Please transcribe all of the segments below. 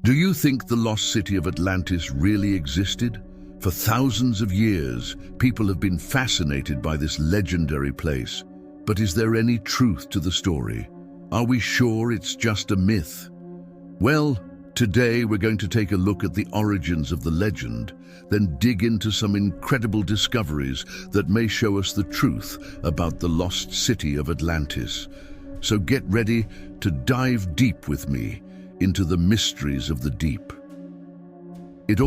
Do you think the lost city of Atlantis really existed? For thousands of years, people have been fascinated by this legendary place. But is there any truth to the story? Are we sure it's just a myth? Well, today we're going to take a look at the origins of the legend, then dig into some incredible discoveries that may show us the truth about the lost city of Atlantis. So get ready to dive deep with me into the mysteries of the deep. It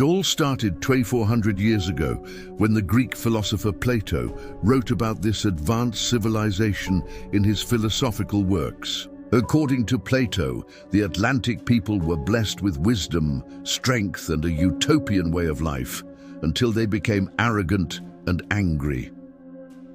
all started 2,400 years ago when the Greek philosopher Plato wrote about this advanced civilization in his philosophical works. According to Plato, the Atlantic people were blessed with wisdom, strength, and a utopian way of life until they became arrogant and angry.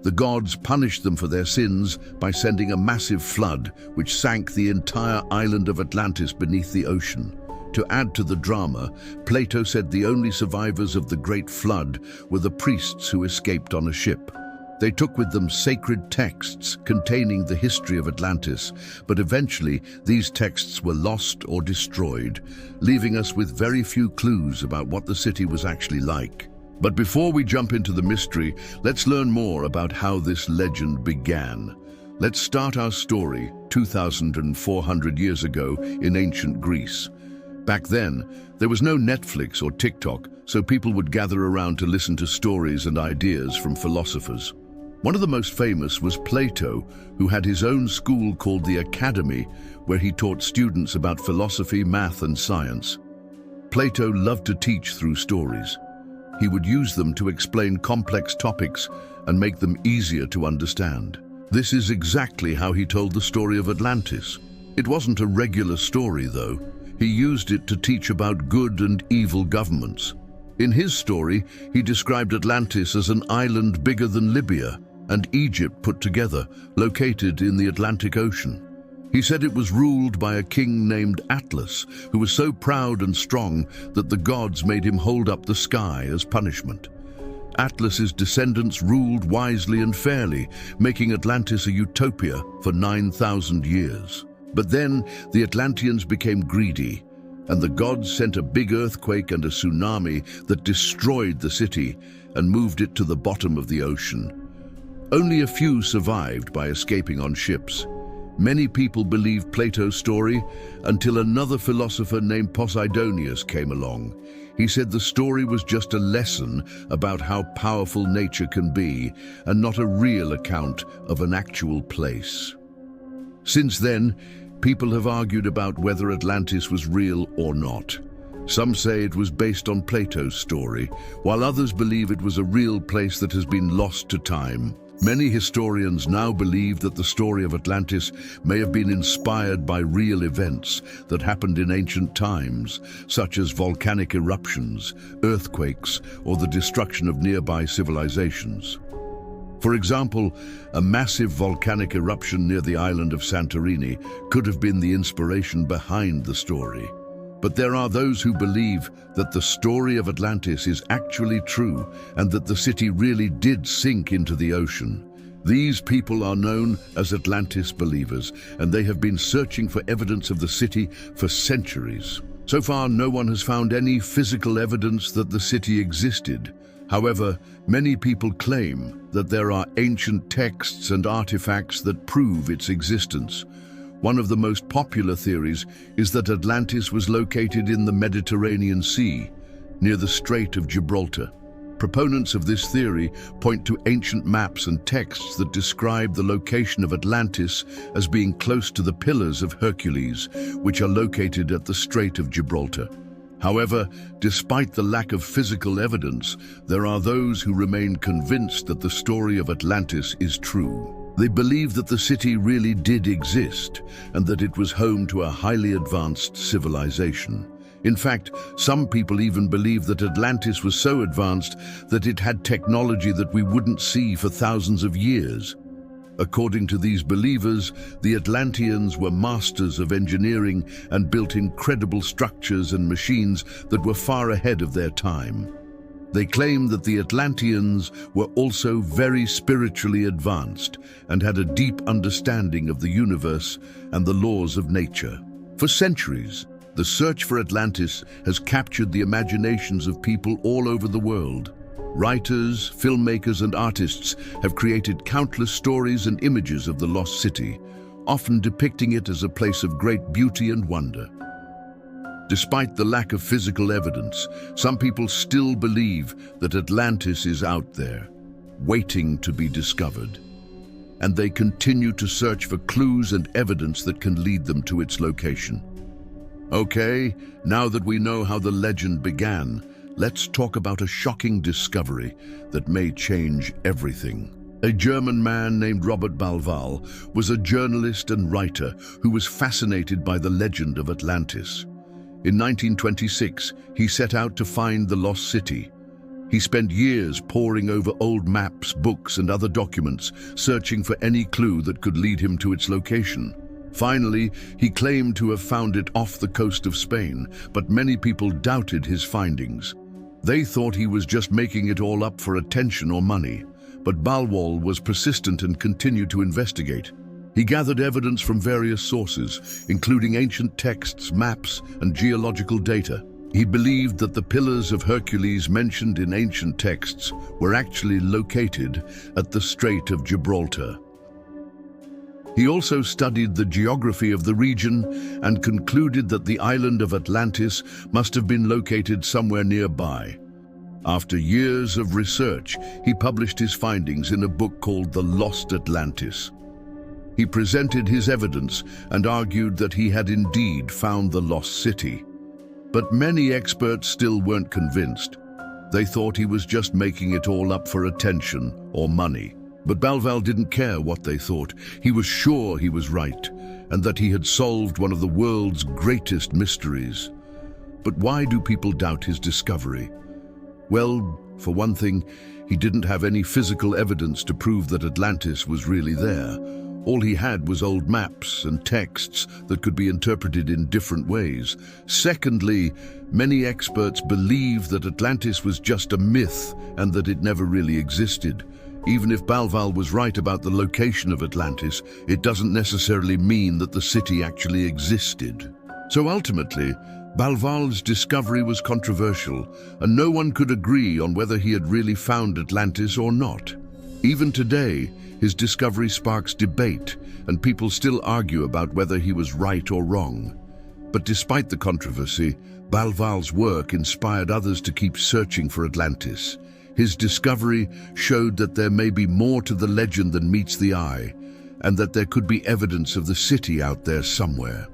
The gods punished them for their sins by sending a massive flood which sank the entire island of Atlantis beneath the ocean. To add to the drama, Plato said the only survivors of the Great Flood were the priests who escaped on a ship. They took with them sacred texts containing the history of Atlantis, but eventually these texts were lost or destroyed, leaving us with very few clues about what the city was actually like. But before we jump into the mystery, let's learn more about how this legend began. Let's start our story 2,400 years ago in ancient Greece. Back then, there was no Netflix or TikTok, so people would gather around to listen to stories and ideas from philosophers. One of the most famous was Plato, who had his own school called the Academy, where he taught students about philosophy, math, and science. Plato loved to teach through stories. He would use them to explain complex topics and make them easier to understand. This is exactly how he told the story of Atlantis. It wasn't a regular story, though. He used it to teach about good and evil governments. In his story, he described Atlantis as an island bigger than Libya and Egypt put together, located in the Atlantic Ocean. He said it was ruled by a king named Atlas, who was so proud and strong that the gods made him hold up the sky as punishment. Atlas's descendants ruled wisely and fairly, making Atlantis a utopia for 9,000 years. But then the Atlanteans became greedy, and the gods sent a big earthquake and a tsunami that destroyed the city and moved it to the bottom of the ocean. Only a few survived by escaping on ships. Many people believed Plato's story until another philosopher named Posidonius came along. He said the story was just a lesson about how powerful nature can be and not a real account of an actual place. Since then, people have argued about whether Atlantis was real or not. Some say it was based on Plato's story, while others believe it was a real place that has been lost to time. Many historians now believe that the story of Atlantis may have been inspired by real events that happened in ancient times, such as volcanic eruptions, earthquakes, or the destruction of nearby civilizations. For example, a massive volcanic eruption near the island of Santorini could have been the inspiration behind the story. But there are those who believe that the story of Atlantis is actually true and that the city really did sink into the ocean. These people are known as Atlantis believers, and they have been searching for evidence of the city for centuries. So far, no one has found any physical evidence that the city existed. However, many people claim that there are ancient texts and artifacts that prove its existence. One of the most popular theories is that Atlantis was located in the Mediterranean Sea, near the Strait of Gibraltar. Proponents of this theory point to ancient maps and texts that describe the location of Atlantis as being close to the Pillars of Hercules, which are located at the Strait of Gibraltar. However, despite the lack of physical evidence, there are those who remain convinced that the story of Atlantis is true. They believe that the city really did exist and that it was home to a highly advanced civilization. In fact, some people even believe that Atlantis was so advanced that it had technology that we wouldn't see for thousands of years. According to these believers, the Atlanteans were masters of engineering and built incredible structures and machines that were far ahead of their time. They claim that the Atlanteans were also very spiritually advanced and had a deep understanding of the universe and the laws of nature. For centuries, the search for Atlantis has captured the imaginations of people all over the world. Writers, filmmakers, and artists have created countless stories and images of the lost city, often depicting it as a place of great beauty and wonder. Despite the lack of physical evidence, some people still believe that Atlantis is out there, waiting to be discovered. And they continue to search for clues and evidence that can lead them to its location. Okay, now that we know how the legend began, let's talk about a shocking discovery that may change everything. A German man named Robert Bauval was a journalist and writer who was fascinated by the legend of Atlantis. In 1926, he set out to find the lost city. He spent years poring over old maps, books, and other documents, searching for any clue that could lead him to its location. Finally, he claimed to have found it off the coast of Spain, but many people doubted his findings. They thought he was just making it all up for attention or money, but Bauval was persistent and continued to investigate. He gathered evidence from various sources, including ancient texts, maps, and geological data. He believed that the Pillars of Hercules mentioned in ancient texts were actually located at the Strait of Gibraltar. He also studied the geography of the region and concluded that the island of Atlantis must have been located somewhere nearby. After years of research, he published his findings in a book called The Lost Atlantis. He presented his evidence and argued that he had indeed found the lost city. But many experts still weren't convinced. They thought he was just making it all up for attention or money. But Bauval didn't care what they thought. He was sure he was right, and that he had solved one of the world's greatest mysteries. But why do people doubt his discovery? Well, for one thing, he didn't have any physical evidence to prove that Atlantis was really there. All he had was old maps and texts that could be interpreted in different ways. Secondly, many experts believe that Atlantis was just a myth and that it never really existed. Even if Bauval was right about the location of Atlantis, it doesn't necessarily mean that the city actually existed. So ultimately, Bauval's discovery was controversial, and no one could agree on whether he had really found Atlantis or not. Even today, his discovery sparks debate, and people still argue about whether he was right or wrong. But despite the controversy, Bauval's work inspired others to keep searching for Atlantis. His discovery showed that there may be more to the legend than meets the eye, and that there could be evidence of the city out there somewhere.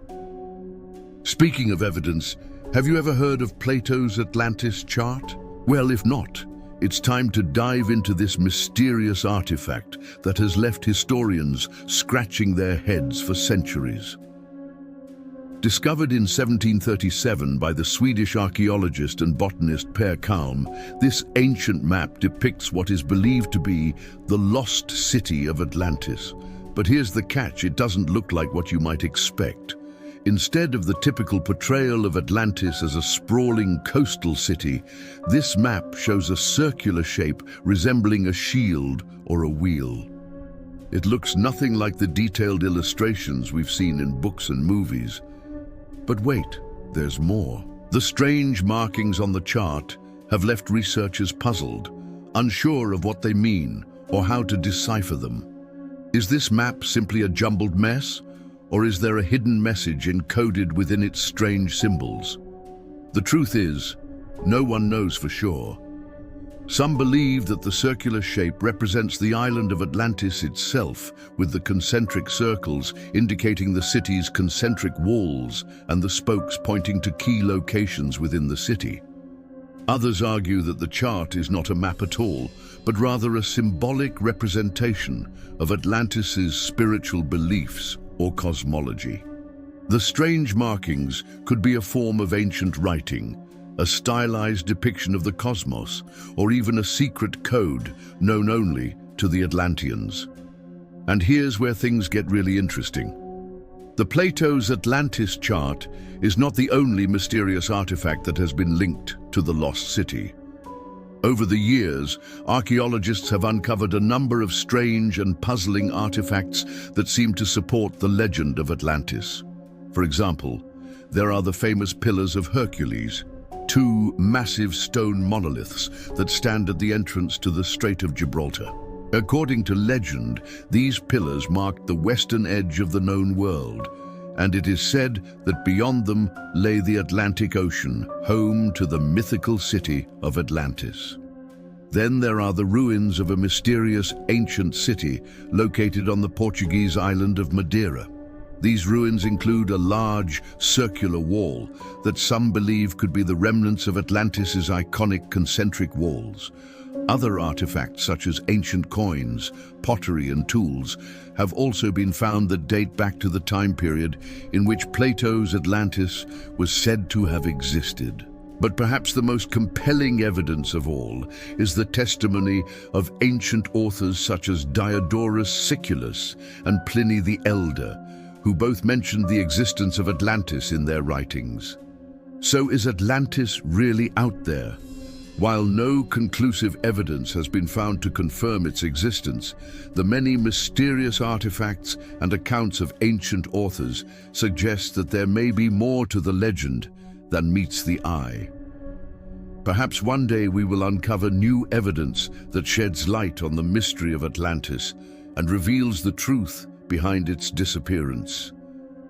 Speaking of evidence, have you ever heard of Plato's Atlantis chart? Well, if not, it's time to dive into this mysterious artifact that has left historians scratching their heads for centuries. Discovered in 1737 by the Swedish archaeologist and botanist Per Kalm, this ancient map depicts what is believed to be the lost city of Atlantis. But here's the catch: it doesn't look like what you might expect. Instead of the typical portrayal of Atlantis as a sprawling coastal city, this map shows a circular shape resembling a shield or a wheel. It looks nothing like the detailed illustrations we've seen in books and movies. But wait, there's more. The strange markings on the chart have left researchers puzzled, unsure of what they mean or how to decipher them. Is this map simply a jumbled mess, or is there a hidden message encoded within its strange symbols? The truth is, no one knows for sure. Some believe that the circular shape represents the island of Atlantis itself, with the concentric circles indicating the city's concentric walls and the spokes pointing to key locations within the city. Others argue that the chart is not a map at all, but rather a symbolic representation of Atlantis's spiritual beliefs or cosmology. The strange markings could be a form of ancient writing, a stylized depiction of the cosmos, or even a secret code known only to the Atlanteans. And here's where things get really interesting. The Plato's Atlantis chart is not the only mysterious artifact that has been linked to the lost city. Over the years, archaeologists have uncovered a number of strange and puzzling artifacts that seem to support the legend of Atlantis. For example, there are the famous Pillars of Hercules, two massive stone monoliths that stand at the entrance to the Strait of Gibraltar. According to legend, these pillars marked the western edge of the known world, and it is said that beyond them lay the Atlantic Ocean, home to the mythical city of Atlantis. Then there are the ruins of a mysterious ancient city located on the Portuguese island of Madeira. These ruins include a large, circular wall that some believe could be the remnants of Atlantis's iconic concentric walls. Other artifacts, such as ancient coins, pottery, and tools, have also been found that date back to the time period in which Plato's Atlantis was said to have existed. But perhaps the most compelling evidence of all is the testimony of ancient authors such as Diodorus Siculus and Pliny the Elder, who both mentioned the existence of Atlantis in their writings. So is Atlantis really out there? While no conclusive evidence has been found to confirm its existence, the many mysterious artifacts and accounts of ancient authors suggest that there may be more to the legend than meets the eye. Perhaps one day we will uncover new evidence that sheds light on the mystery of Atlantis and reveals the truth behind its disappearance.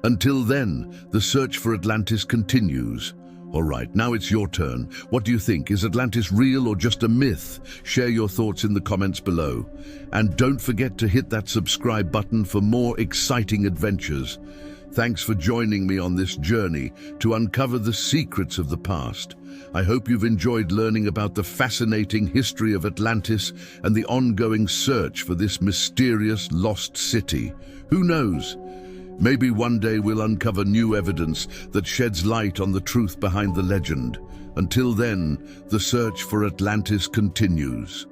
Until then, the search for Atlantis continues. All right, now it's your turn. What do you think? Is Atlantis real or just a myth? Share your thoughts in the comments below. And don't forget to hit that subscribe button for more exciting adventures. Thanks for joining me on this journey to uncover the secrets of the past. I hope you've enjoyed learning about the fascinating history of Atlantis and the ongoing search for this mysterious lost city. Who knows? Maybe one day we'll uncover new evidence that sheds light on the truth behind the legend. Until then, the search for Atlantis continues.